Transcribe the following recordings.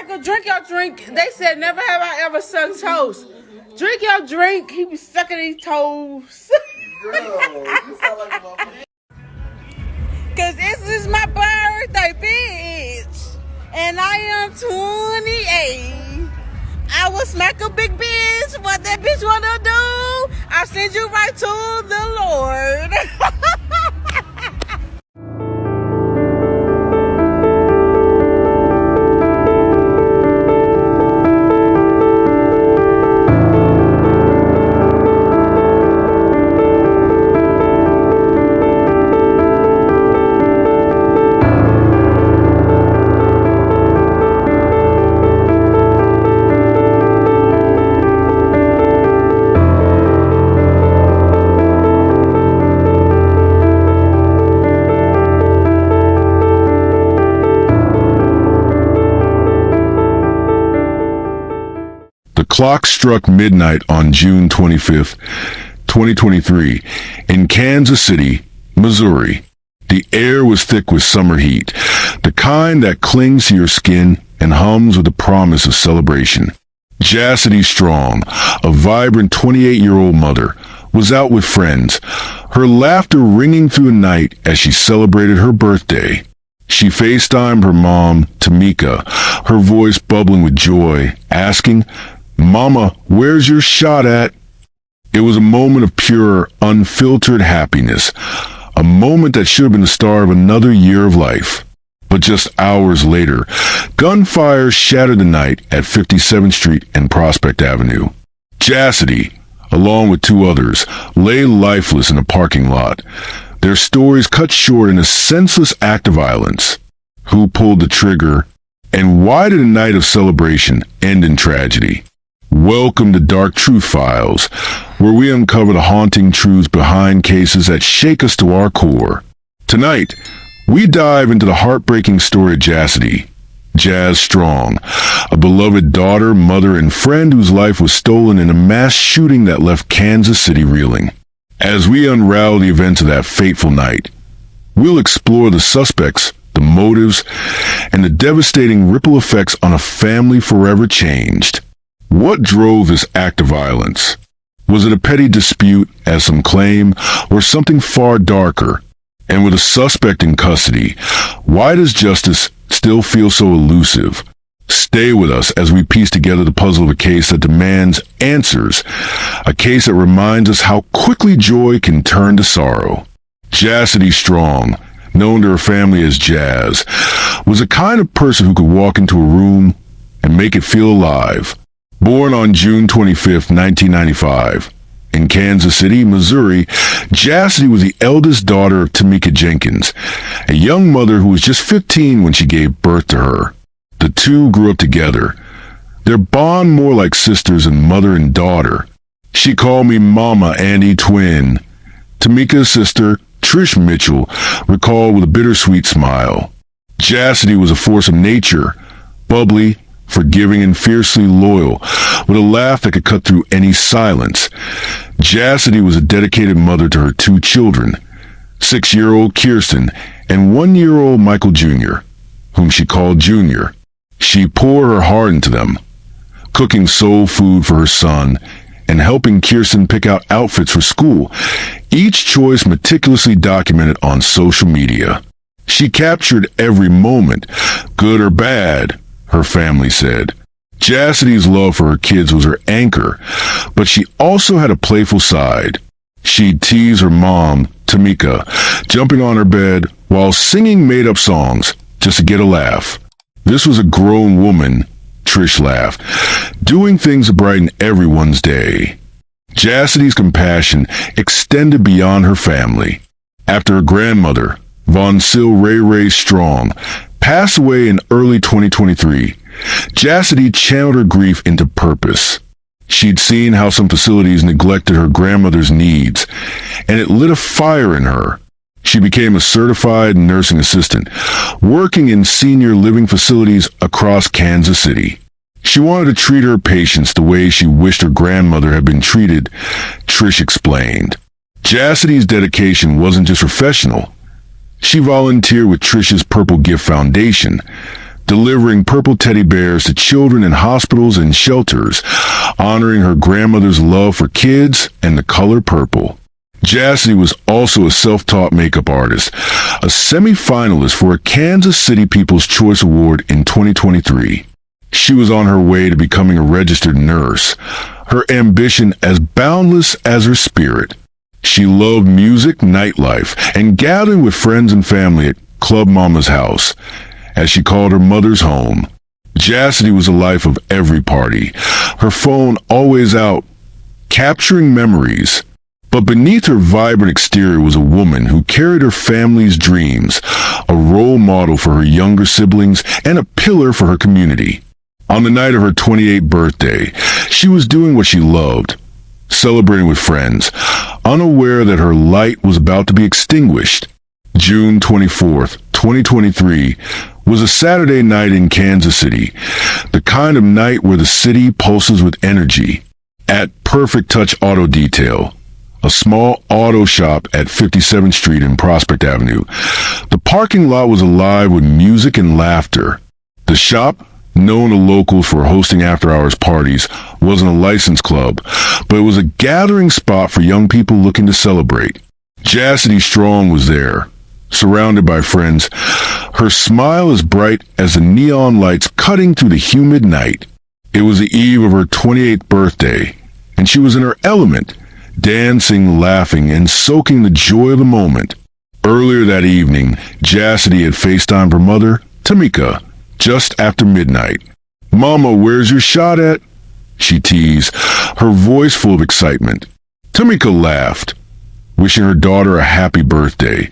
Michael, drink your drink. They said never have I ever sucked toes. Drink your drink. He be sucking these toes. Girl, you sound like a motherfucker. Cause this is my birthday, bitch. And I am 28. I will smack a big bitch. What that bitch wanna do? I'll send you right to the Lord. The clock struck midnight on June 25th, 2023, in Kansas City, Missouri. The air was thick with summer heat, the kind that clings to your skin and hums with the promise of celebration. Jasity Strong, a vibrant 28-year-old mother, was out with friends, her laughter ringing through the night as she celebrated her birthday. She FaceTimed her mom, Tamika, her voice bubbling with joy, asking, "Mama, where's your shot at?" It was a moment of pure, unfiltered happiness, a moment that should have been the start of another year of life. But just hours later, gunfire shattered the night at 57th Street and Prospect Avenue. Jassity, along with two others, lay lifeless in a parking lot, their stories cut short in a senseless act of violence. Who pulled the trigger? And why did a night of celebration end in tragedy? Welcome to Dark Truth Files, where we uncover the haunting truths behind cases that shake us to our core. Tonight, we dive into the heartbreaking story of Jassity, Jazz Strong, a beloved daughter, mother, and friend whose life was stolen in a mass shooting that left Kansas City reeling. As we unravel the events of that fateful night, we'll explore the suspects, the motives, and the devastating ripple effects on a family forever changed. What drove this act of violence? Was it a petty dispute, as some claim, or something far darker? And with a suspect in custody, why does justice still feel so elusive? Stay with us as we piece together the puzzle of a case that demands answers, a case that reminds us how quickly joy can turn to sorrow. Jasity Strong, known to her family as Jazz, was a kind of person who could walk into a room and make it feel alive. Born on June 25, 1995, in Kansas City, Missouri, Jassity was the eldest daughter of Tamika Jenkins, a young mother who was just 15 when she gave birth to her. The two grew up together, their bond more like sisters than mother and daughter. "She called me Mama Annie Twin," Tamika's sister, Trish Mitchell, recalled with a bittersweet smile. Jassity was a force of nature, bubbly, forgiving, and fiercely loyal, with a laugh that could cut through any silence. Jassity was a dedicated mother to her two children, 6-year-old Kirsten and 1-year-old Michael Jr., whom she called Junior. She poured her heart into them, cooking soul food for her son and helping Kirsten pick out outfits for school, each choice meticulously documented on social media. She captured every moment, good or bad, her family said. Jassity's love for her kids was her anchor, but she also had a playful side. She'd tease her mom, Tamika, jumping on her bed while singing made-up songs just to get a laugh. This was a grown woman, Trish laughed, doing things to brighten everyone's day. Jassity's compassion extended beyond her family. After her grandmother, Von Sil Ray Ray Strong, passed away in early 2023, Jassity channeled her grief into purpose. She'd seen how some facilities neglected her grandmother's needs, and it lit a fire in her. She became a certified nursing assistant, working in senior living facilities across Kansas City. She wanted to treat her patients the way she wished her grandmother had been treated, Trish explained. Jassity's dedication wasn't just professional. She volunteered with Trish's Purple Gift Foundation, delivering purple teddy bears to children in hospitals and shelters, honoring her grandmother's love for kids and the color purple. Jassity was also a self-taught makeup artist, a semi-finalist for a Kansas City People's Choice Award in 2023. She was on her way to becoming a registered nurse, her ambition as boundless as her spirit. She loved music, nightlife, and gathering with friends and family at Club Mama's house, as she called her mother's home. Jassity was the life of every party, her phone always out, capturing memories. But beneath her vibrant exterior was a woman who carried her family's dreams, a role model for her younger siblings, and a pillar for her community. On the night of her 28th birthday, she was doing what she loved, celebrating with friends, unaware that her light was about to be extinguished. June 24th, 2023, was a Saturday night in Kansas City, the kind of night where the city pulses with energy. At Perfect Touch Auto Detail, a small auto shop at 57th Street and Prospect Avenue, the parking lot was alive with music and laughter. The shop, known to locals for hosting after-hours parties, wasn't a licensed club, but it was a gathering spot for young people looking to celebrate. Jasity Strong was there, surrounded by friends, her smile as bright as the neon lights cutting through the humid night. It was the eve of her 28th birthday, and she was in her element, dancing, laughing, and soaking the joy of the moment. Earlier that evening, Jassity had FaceTimed her mother, Tamika, just after midnight. "Mama, where's your shot at?" she teased, her voice full of excitement. Tamika laughed, wishing her daughter a happy birthday,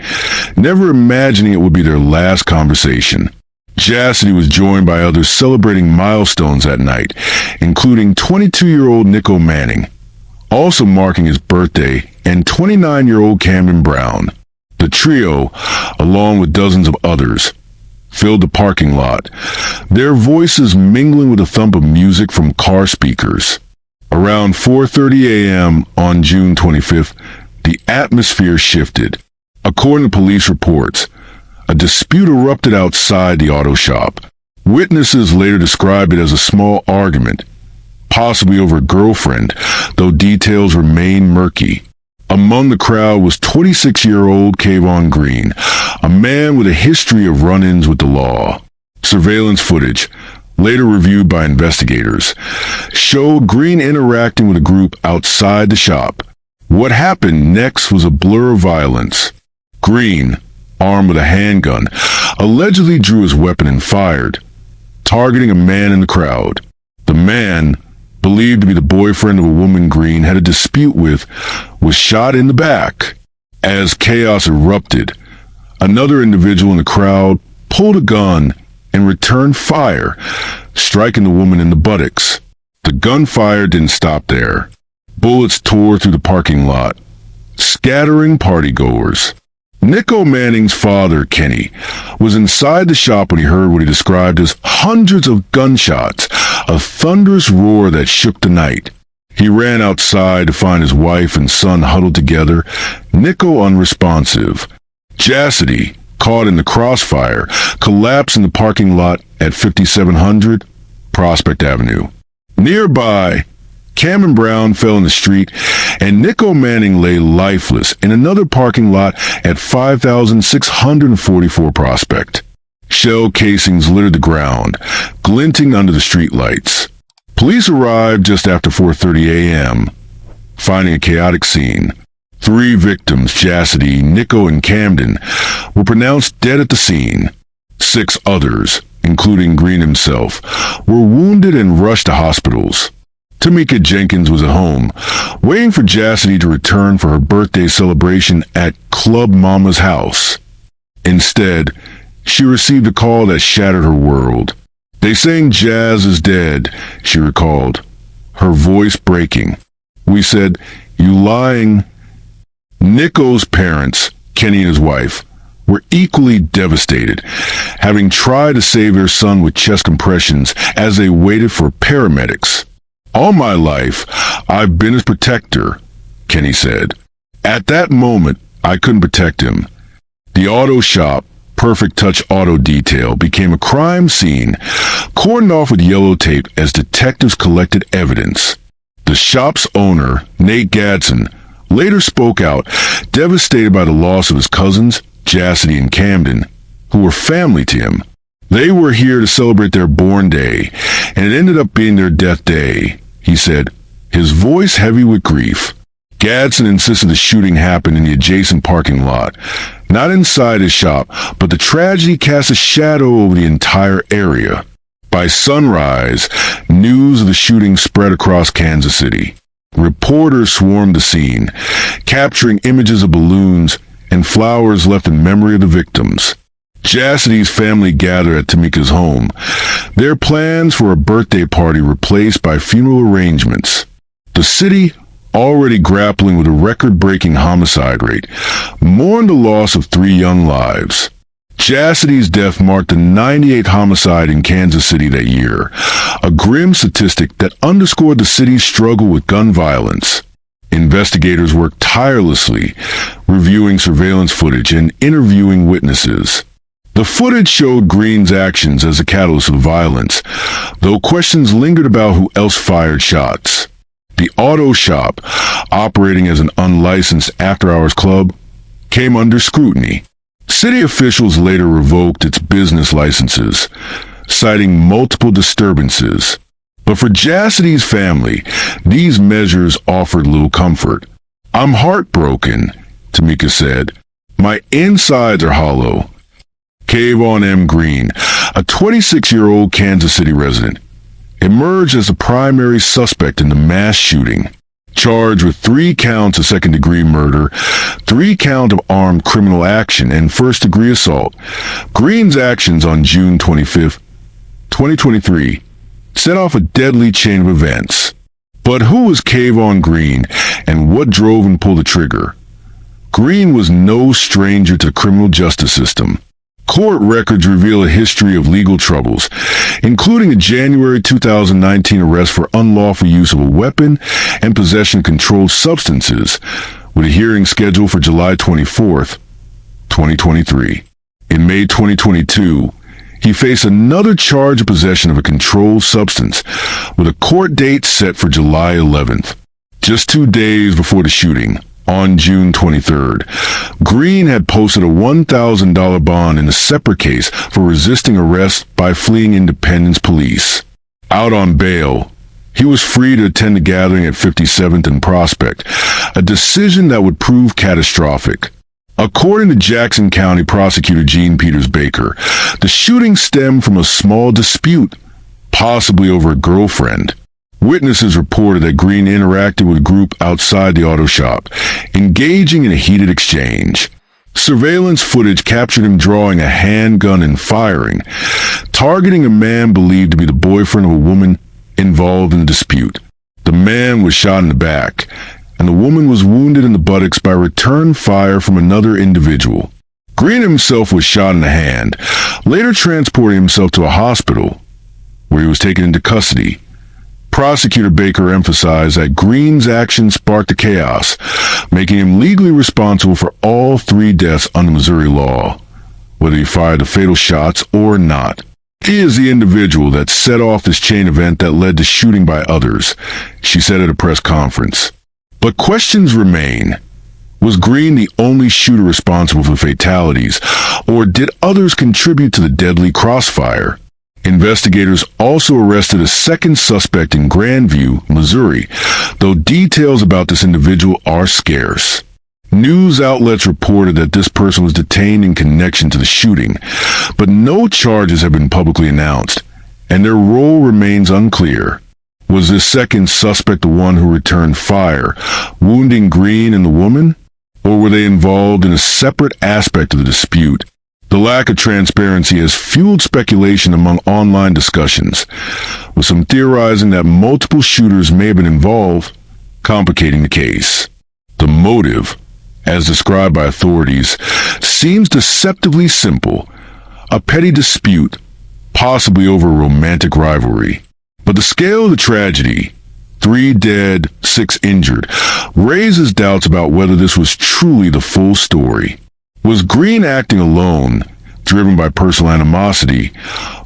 never imagining it would be their last conversation. Jassity was joined by others celebrating milestones that night, including 22-year-old Nico Manning, also marking his birthday, and 29-year-old Camden Brown. The trio, along with dozens of others, filled the parking lot, their voices mingling with the thump of music from car speakers. Around 4:30 a.m. on June 25th, the atmosphere shifted. According to police reports, a dispute erupted outside the auto shop. Witnesses later described it as a small argument, possibly over a girlfriend, though details remain murky. Among the crowd was 26-year-old Kayvon Green, a man with a history of run-ins with the law. Surveillance footage, later reviewed by investigators, showed Green interacting with a group outside the shop. What happened next was a blur of violence. Green, armed with a handgun, allegedly drew his weapon and fired, targeting a man in the crowd. The man, believed to be the boyfriend of a woman Green had a dispute with, was shot in the back. As chaos erupted, another individual in the crowd pulled a gun and returned fire, striking the woman in the buttocks. The gunfire didn't stop there. Bullets tore through the parking lot, scattering partygoers. Nico Manning's father, Kenny, was inside the shop when he heard what he described as hundreds of gunshots, a thunderous roar that shook the night. He ran outside to find his wife and son huddled together, Nico unresponsive. Jassity, caught in the crossfire, collapsed in the parking lot at 5700 Prospect Avenue. Nearby, Cameron Brown fell in the street, and Nico Manning lay lifeless in another parking lot at 5644 Prospect. Shell casings littered the ground, glinting under the streetlights. Police arrived just after 4:30 a.m., finding a chaotic scene. 3 victims, Jassity, Nico, and Camden, were pronounced dead at the scene. 6 others, including Green himself, were wounded and rushed to hospitals. Tamika Jenkins was at home, waiting for Jassity to return for her birthday celebration at Club Mama's house. Instead, she received a call that shattered her world. "They saying Jazz is dead," she recalled, her voice breaking. "We said, you lying." Nico's parents, Kenny and his wife, were equally devastated, having tried to save their son with chest compressions as they waited for paramedics. "All my life, I've been his protector," Kenny said. "At that moment, I couldn't protect him. The auto shop, Perfect Touch Auto Detail became a crime scene, cordoned off with yellow tape as detectives collected evidence. The shop's owner, Nate Gadsden, later spoke out, devastated by the loss of his cousins, Jassity and Camden, who were family to him. They were here to celebrate their born day, and it ended up being their death day, he said, his voice heavy with grief. Gadsden insisted the shooting happened in the adjacent parking lot, not inside his shop, but the tragedy cast a shadow over the entire area. By sunrise, news of the shooting spread across Kansas City. Reporters swarmed the scene, capturing images of balloons and flowers left in memory of the victims. Jassity's family gathered at Tamika's home, their plans for a birthday party replaced by funeral arrangements. The city, already grappling with a record-breaking homicide rate, mourned the loss of 3 young lives. Jassity's death marked the 98th homicide in Kansas City that year, a grim statistic that underscored the city's struggle with gun violence. Investigators worked tirelessly, reviewing surveillance footage and interviewing witnesses. The footage showed Green's actions as a catalyst of violence, though questions lingered about who else fired shots. The auto shop, operating as an unlicensed after-hours club, came under scrutiny. City officials later revoked its business licenses, citing multiple disturbances. But for Jassity's family, these measures offered little comfort. "I'm heartbroken," Tamika said. "My insides are hollow." Kayvon M. Green, a 26-year-old Kansas City resident, emerged as the primary suspect in the mass shooting, charged with 3 counts of second-degree murder, 3 counts of armed criminal action, and first-degree assault. Green's actions on June 25, 2023, set off a deadly chain of events. But who was Kayvon Green, and what drove and pulled the trigger? Green was no stranger to the criminal justice system. Court records reveal a history of legal troubles, including a January 2019 arrest for unlawful use of a weapon and possession of controlled substances, with a hearing scheduled for July 24th, 2023. In May 2022, he faced another charge of possession of a controlled substance, with a court date set for July 11th. Just 2 days before the shooting, on June 23rd, Green had posted a $1,000 bond in a separate case for resisting arrest by fleeing Independence Police. Out on bail, he was free to attend the gathering at 57th and Prospect, a decision that would prove catastrophic. According to Jackson County Prosecutor Gene Peters Baker, the shooting stemmed from a small dispute, possibly over a girlfriend. Witnesses reported that Green interacted with a group outside the auto shop, engaging in a heated exchange. Surveillance footage captured him drawing a handgun and firing, targeting a man believed to be the boyfriend of a woman involved in the dispute. The man was shot in the back, and the woman was wounded in the buttocks by return fire from another individual. Green himself was shot in the hand, later transporting himself to a hospital, where he was taken into custody. Prosecutor Baker emphasized that Green's actions sparked the chaos, making him legally responsible for all 3 deaths under Missouri law, whether he fired the fatal shots or not. He is the individual that set off this chain event that led to shooting by others, she said at a press conference. But questions remain. Was Green the only shooter responsible for fatalities, or did others contribute to the deadly crossfire? Investigators also arrested a second suspect in Grandview, Missouri, though details about this individual are scarce. News outlets reported that this person was detained in connection to the shooting, but no charges have been publicly announced, and their role remains unclear. Was this second suspect the one who returned fire, wounding Green and the woman? Or were they involved in a separate aspect of the dispute? The lack of transparency has fueled speculation among online discussions, with some theorizing that multiple shooters may have been involved, complicating the case. The motive, as described by authorities, seems deceptively simple: a petty dispute, possibly over a romantic rivalry. But the scale of the tragedy, 3 dead, 6 injured, raises doubts about whether this was truly the full story. Was Green acting alone, driven by personal animosity,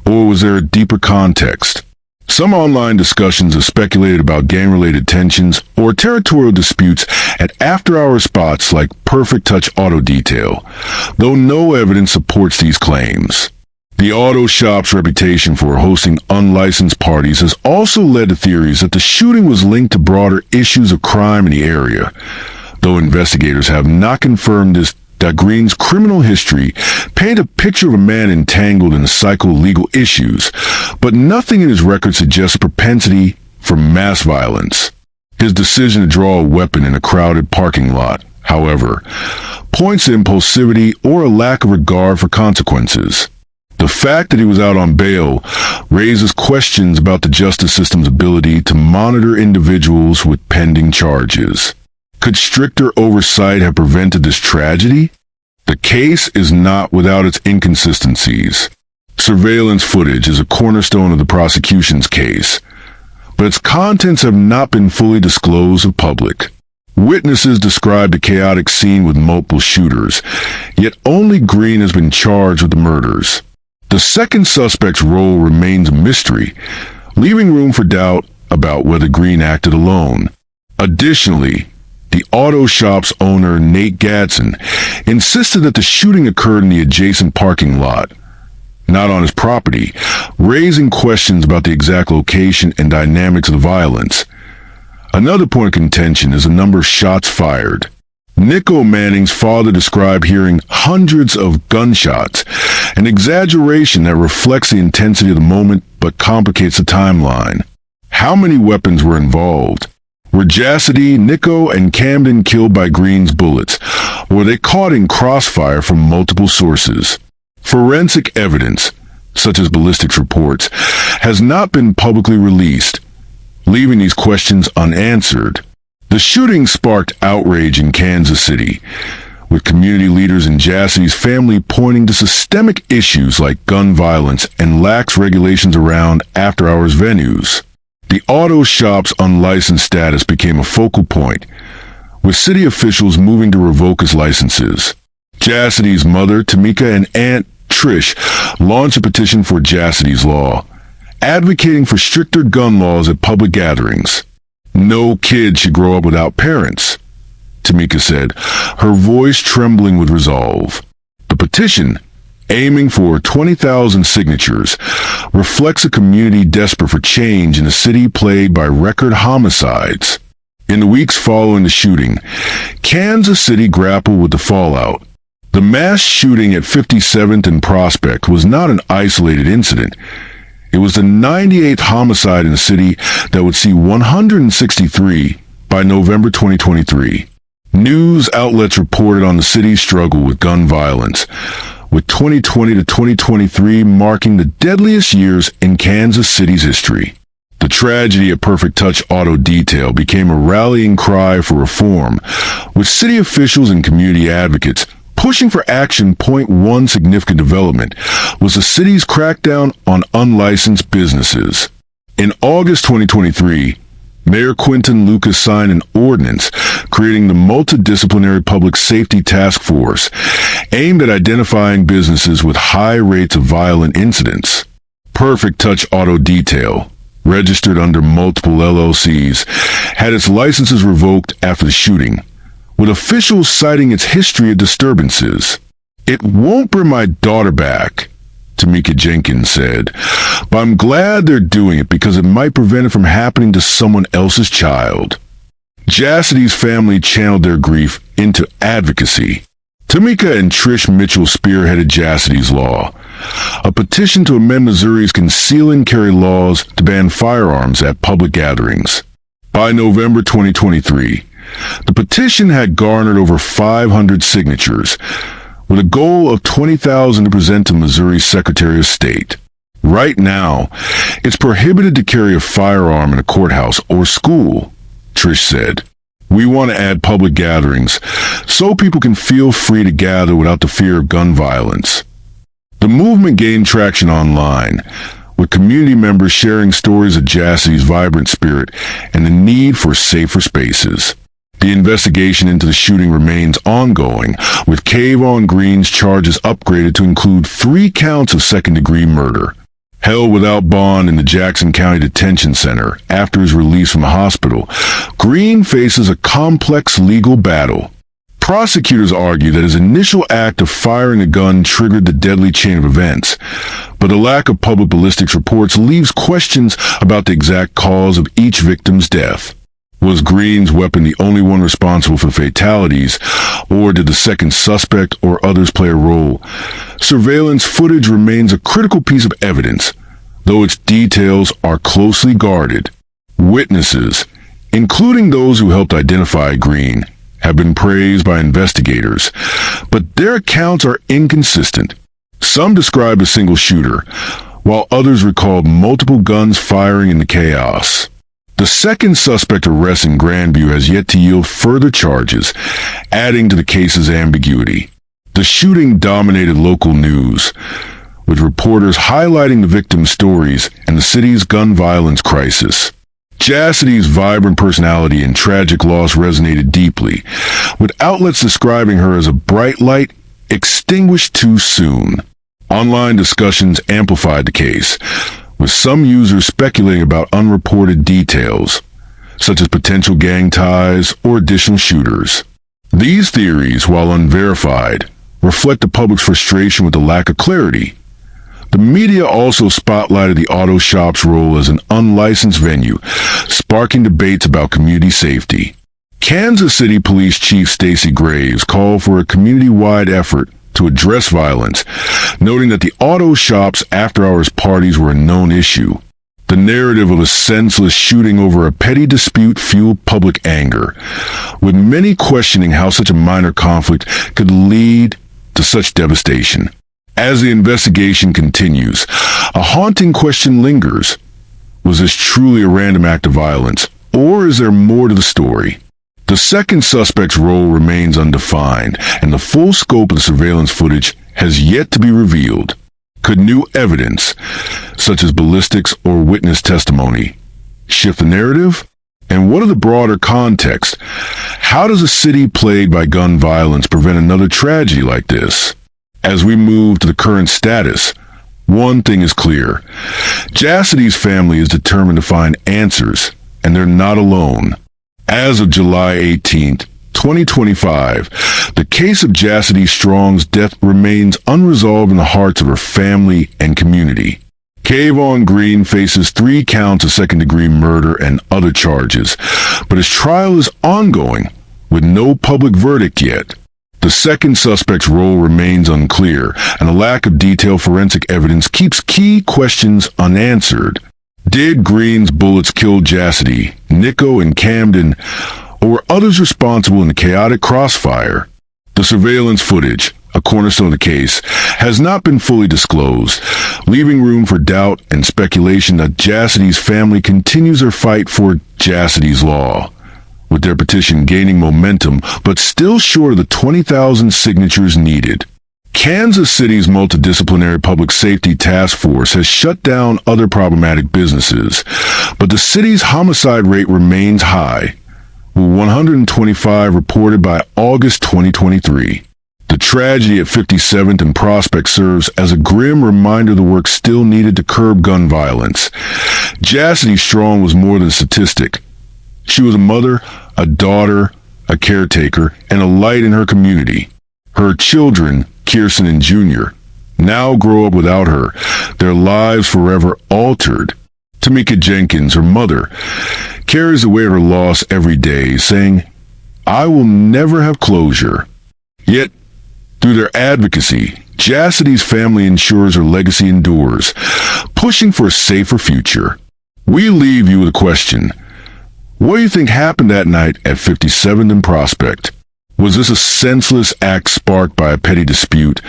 or was there a deeper context? Some online discussions have speculated about gang-related tensions or territorial disputes at after-hour spots like Perfect Touch Auto Detail, though no evidence supports these claims. The auto shop's reputation for hosting unlicensed parties has also led to theories that the shooting was linked to broader issues of crime in the area, though investigators have not confirmed this. That Green's criminal history paint a picture of a man entangled in a cycle of legal issues, but nothing in his record suggests a propensity for mass violence. His decision to draw a weapon in a crowded parking lot, however, points to impulsivity or a lack of regard for consequences. The fact that he was out on bail raises questions about the justice system's ability to monitor individuals with pending charges. Could stricter oversight have prevented this tragedy? The case is not without its inconsistencies. Surveillance footage is a cornerstone of the prosecution's case, but its contents have not been fully disclosed to the public. Witnesses described a chaotic scene with multiple shooters, yet only Green has been charged with the murders. The second suspect's role remains a mystery, leaving room for doubt about whether Green acted alone. Additionally, the auto shop's owner, Nate Gadsden, insisted that the shooting occurred in the adjacent parking lot, not on his property, raising questions about the exact location and dynamics of the violence. Another point of contention is the number of shots fired. Nico Manning's father described hearing hundreds of gunshots, an exaggeration that reflects the intensity of the moment but complicates the timeline. How many weapons were involved? Were Jassity, Nico, and Camden killed by Green's bullets, or were they caught in crossfire from multiple sources? Forensic evidence, such as ballistics reports, has not been publicly released, leaving these questions unanswered. The shooting sparked outrage in Kansas City, with community leaders and Jassity's family pointing to systemic issues like gun violence and lax regulations around after-hours venues. The auto shop's unlicensed status became a focal point, with city officials moving to revoke his licenses. Jassity's mother, Tamika, and aunt, Trish, launched a petition for Jassity's Law, advocating for stricter gun laws at public gatherings. No kid should grow up without parents, Tamika said, her voice trembling with resolve. The petition, aiming for 20,000 signatures, reflects a community desperate for change in a city plagued by record homicides. In the weeks following the shooting, Kansas City grappled with the fallout. The mass shooting at 57th and Prospect was not an isolated incident. It was the 98th homicide in the city that would see 163 by November 2023. News outlets reported on the city's struggle with gun violence, with 2020 to 2023 marking the deadliest years in Kansas City's history. The tragedy at Perfect Touch Auto Detail became a rallying cry for reform, with city officials and community advocates pushing for action. One significant development was the city's crackdown on unlicensed businesses. In August 2023, Mayor Quinton Lucas signed an ordinance creating the Multidisciplinary Public Safety Task Force aimed at identifying businesses with high rates of violent incidents. Perfect Touch Auto Detail, registered under multiple LLCs, had its licenses revoked after the shooting, with officials citing its history of disturbances. "It won't bring my daughter back," Tamika Jenkins said, "but I'm glad they're doing it because it might prevent it from happening to someone else's child." Jassity's family channeled their grief into advocacy. Tamika and Trish Mitchell spearheaded Jassity's Law, a petition to amend Missouri's conceal and carry laws to ban firearms at public gatherings. By November 2023, the petition had garnered over 500 signatures, with a goal of 20,000 to present to Missouri's Secretary of State. Right now, it's prohibited to carry a firearm in a courthouse or school, Trish said. "We want to add public gatherings so people can feel free to gather without the fear of gun violence." The movement gained traction online, with community members sharing stories of Jassity's vibrant spirit and the need for safer spaces. The investigation into the shooting remains ongoing, with Kayvon Green's charges upgraded to include 3 counts of second-degree murder. Held without bond in the Jackson County Detention Center after his release from the hospital, Green faces a complex legal battle. Prosecutors argue that his initial act of firing a gun triggered the deadly chain of events, but the lack of public ballistics reports leaves questions about the exact cause of each victim's death. Was Green's weapon the only one responsible for the fatalities, or did the second suspect or others play a role? Surveillance footage remains a critical piece of evidence, though its details are closely guarded. Witnesses, including those who helped identify Green, have been praised by investigators, but their accounts are inconsistent. Some describe a single shooter, while others recalled multiple guns firing in the chaos. The second suspect arrest in Grandview has yet to yield further charges, adding to the case's ambiguity. The shooting dominated local news, with reporters highlighting the victims' stories and the city's gun violence crisis. Jassity's vibrant personality and tragic loss resonated deeply, with outlets describing her as a bright light extinguished too soon. Online discussions amplified the case, with some users speculating about unreported details, such as potential gang ties or additional shooters. These theories, while unverified, reflect the public's frustration with the lack of clarity. The media also spotlighted the auto shop's role as an unlicensed venue, sparking debates about community safety. Kansas City Police Chief Stacey Graves called for a community-wide effort to address violence, noting that the auto shop's after-hours parties were a known issue. The narrative of a senseless shooting over a petty dispute fueled public anger, with many questioning how such a minor conflict could lead to such devastation. As the investigation continues, a haunting question lingers. Was this truly a random act of violence, or is there more to the story? The second suspect's role remains undefined, and the full scope of the surveillance footage has yet to be revealed. Could new evidence, such as ballistics or witness testimony, shift the narrative? And what are the broader context? How does a city plagued by gun violence prevent another tragedy like this? As we move to the current status, one thing is clear. Jassity's family is determined to find answers, and they're not alone. As of July 18, 2025, the case of Jasity Strong's death remains unresolved in the hearts of her family and community. Kayvon Green faces 3 counts of second-degree murder and other charges, but his trial is ongoing, with no public verdict yet. The second suspect's role remains unclear, and a lack of detailed forensic evidence keeps key questions unanswered. Did Green's bullets kill Jassity, Nico, and Camden, or were others responsible in the chaotic crossfire? The surveillance footage, a cornerstone of the case, has not been fully disclosed, leaving room for doubt and speculation that Jassity's family continues their fight for Jassity's Law, with their petition gaining momentum but still short of the 20,000 signatures needed. Kansas City's multidisciplinary public safety task force has shut down other problematic businesses, but the city's homicide rate remains high, with 125 reported by August 2023. The tragedy at 57th and Prospect serves as a grim reminder of the work still needed to curb gun violence. Jasity Strong was more than a statistic. She was a mother, a daughter, a caretaker, and a light in her community. Her children, Kirsten and Junior, now grow up without her, their lives forever altered. Tamika Jenkins, her mother, carries the weight of her loss every day, saying, "I will never have closure." Yet, through their advocacy, Jassity's family ensures her legacy endures, pushing for a safer future. We leave you with a question. What do you think happened that night at 57th and Prospect? Was this a senseless act sparked by a petty dispute,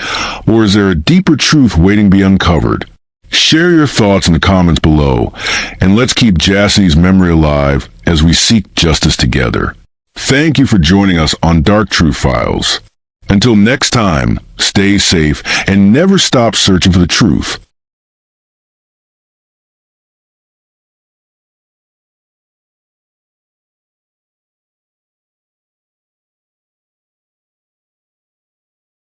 or is there a deeper truth waiting to be uncovered? Share your thoughts in the comments below, and let's keep Jassity's memory alive as we seek justice together. Thank you for joining us on Dark Truth Files. Until next time, stay safe and never stop searching for the truth.